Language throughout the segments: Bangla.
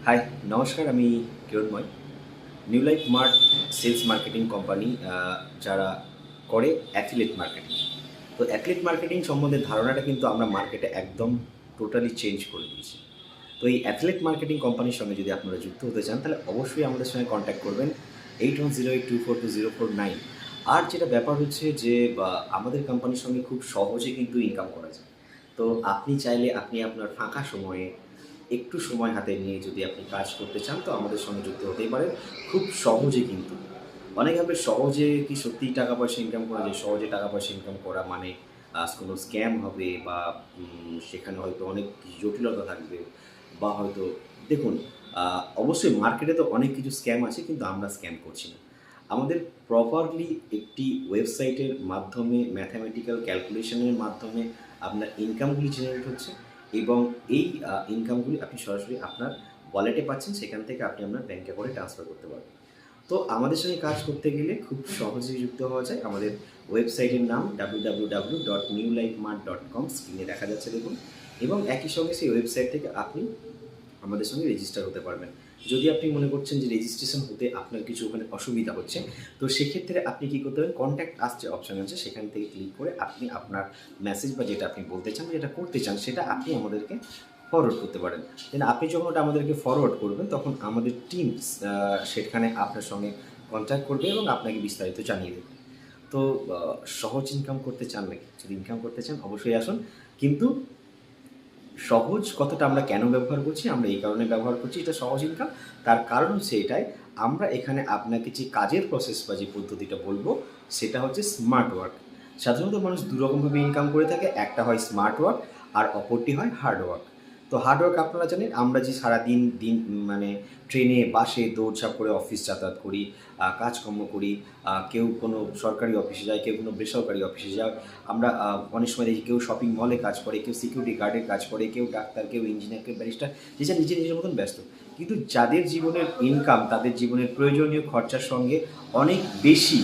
হাই, নমস্কার। আমি Kiranmoy. New life mart sales marketing company যারা করে অ্যাফিলিয়েট মার্কেটিং। তো অ্যাফিলিয়েট মার্কেটিং সম্বন্ধে ধারণাটা কিন্তু আমরা মার্কেটে একদম টোটালি চেঞ্জ করে দিয়েছি। তো এই অ্যাফিলিয়েট মার্কেটিং কোম্পানির সঙ্গে যদি আপনারা যুক্ত হতে চান তাহলে অবশ্যই আমাদের সঙ্গে কন্ট্যাক্ট করবেন 8108242049। আর যেটা ব্যাপার হচ্ছে যে আমাদের কোম্পানির সঙ্গে খুব সহজে কিন্তু ইনকাম করা যায়। তো আপনি চাইলে আপনি আপনার ফাঁকা সময়ে একটু সময় হাতে নিয়ে যদি আপনি কাজ করতে চান তো আমাদের সঙ্গে যুক্ত হতেই পারেন। খুব সহজে কিন্তু। অনেকভাবে সহজে কি সত্যিই টাকা পয়সা ইনকাম করা যায়? সহজে টাকা পয়সা ইনকাম করা মানে কোনো স্ক্যাম হবে বা সেখানে হয়তো অনেক জটিলতা থাকবে বা হয়তো দেখুন, অবশ্যই মার্কেটে তো অনেক কিছু স্ক্যাম আছে কিন্তু আমরা স্ক্যাম করছি না। আমাদের প্রপারলি একটি ওয়েবসাইটের মাধ্যমে ম্যাথামেটিক্যাল ক্যালকুলেশনের মাধ্যমে আপনার ইনকামগুলি জেনারেট হচ্ছে এবং এই ইনকামগুলি আপনি সরাসরি আপনার ওয়ালেটে পাচ্ছেন, সেখান থেকে আপনি আপনার ব্যাংক অ্যাকাউন্টে ট্রান্সফার করতে পারবেন। তো আমাদের সঙ্গে কাজ করতে গেলে খুব সহজেই যুক্ত হওয়া যায়। আমাদের ওয়েবসাইটের নাম www.newlifemart.com, স্ক্রিনে দেখা যাচ্ছে দেখুন। এবং একই সঙ্গে সেই ওয়েবসাইট থেকে আপনি আমাদের সঙ্গে রেজিস্টার হতে পারবেন। যদি আপনি মনে করছেন যে রেজিস্ট্রেশন হতে আপনার কিছু ওখানে অসুবিধা হচ্ছে, তো সেক্ষেত্রে আপনি কী করতে পারেন, কন্ট্যাক্ট আস যে অপশান আছে সেখান থেকে ক্লিক করে আপনি আপনার মেসেজ বা যেটা আপনি বলতে চান, যেটা করতে চান সেটা আপনি আমাদেরকে ফরওয়ার্ড করতে পারেন। দেন আপনি যখন ওটা আমাদেরকে ফরওয়ার্ড করবেন তখন আমাদের টিমস সেখানে আপনার সঙ্গে কন্ট্যাক্ট করবে এবং আপনাকে বিস্তারিত জানিয়ে দেবে। তো সহজ ইনকাম করতে চান নাকি? যদি ইনকাম করতে চান অবশ্যই আসুন। কিন্তু সহজ কথাটা আমরা কেন ব্যবহার করছি? আমরা এই কারণে ব্যবহার করছি এটা সহজ ইনকাম। তার কারণ হচ্ছে এটাই, আমরা এখানে আপনাকে যে কাজের প্রসেস বা যে পদ্ধতিটা বলব সেটা হচ্ছে স্মার্ট ওয়ার্ক। সাধারণত মানুষ দুরকমভাবে ইনকাম করে থাকে। একটা হয় স্মার্ট ওয়ার্ক আর অপরটি হয় হার্ড ওয়ার্ক। তো হার্ড ওয়ার্ক আপনারা জানেন, আমরা যে সারাদিন মানে ট্রেনে, বাসে দৌড়ঝাঁপ করে অফিস যাতায়াত করি, কাজকর্ম করি, কেউ কোনো সরকারি অফিসে যায়, কেউ কোনো বেসরকারি অফিসে যায়। আমরা অনেক সময় দেখি কেউ শপিং মলে কাজ করে, কেউ সিকিউরিটি গার্ডের কাজ করে, কেউ ডাক্তার, কেউ ইঞ্জিনিয়ার, কেউ ব্যারিস্টার, যে যার নিজের নিজের মতন ব্যস্ত। কিন্তু যাদের জীবনের ইনকাম তাদের জীবনের প্রয়োজনীয় খরচার সঙ্গে অনেক বেশি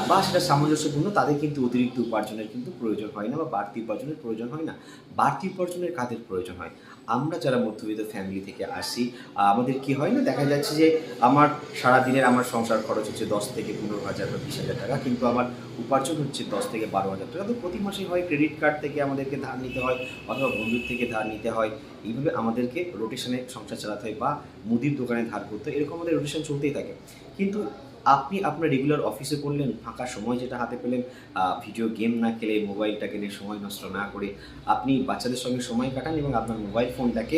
বা সেটা সামঞ্জস্যপূর্ণ, তাদের কিন্তু অতিরিক্ত উপার্জনের কিন্তু প্রয়োজন হয় না বা বাড়তি উপার্জনের প্রয়োজন হয় না। বাড়তি উপার্জনের কাদের প্রয়োজন হয়? আমরা যারা মধ্যবিত্ত ফ্যামিলি থেকে আসি, আমাদের কি হয় না, দেখা যাচ্ছে যে আমার সারাদিনের আমার সংসার খরচ হচ্ছে 10 থেকে 15,000 বা 20,000 টাকা, কিন্তু আমার উপার্জন হচ্ছে 10 থেকে 12,000 টাকা। তো প্রতি মাসে হয় ক্রেডিট কার্ড থেকে আমাদেরকে ধার নিতে হয় অথবা বন্ধুর থেকে ধার নিতে হয়। এইভাবে আমাদেরকে রোটেশনে সংসার চালাতে হয় বা মুদির দোকানে ধার করতে হয়। এরকম আমাদের রোটেশন চলতেই থাকে। কিন্তু আপনি আপনার রেগুলার অফিসে করলেন, ফাঁকা সময় যেটা হাতে পেলেন, ভিডিও গেম না খেলে, মোবাইলটাকে নিয়ে সময় নষ্ট না করে আপনি বাচ্চাদের সঙ্গে সময় কাটান এবং আপনার মোবাইল ফোনটাকে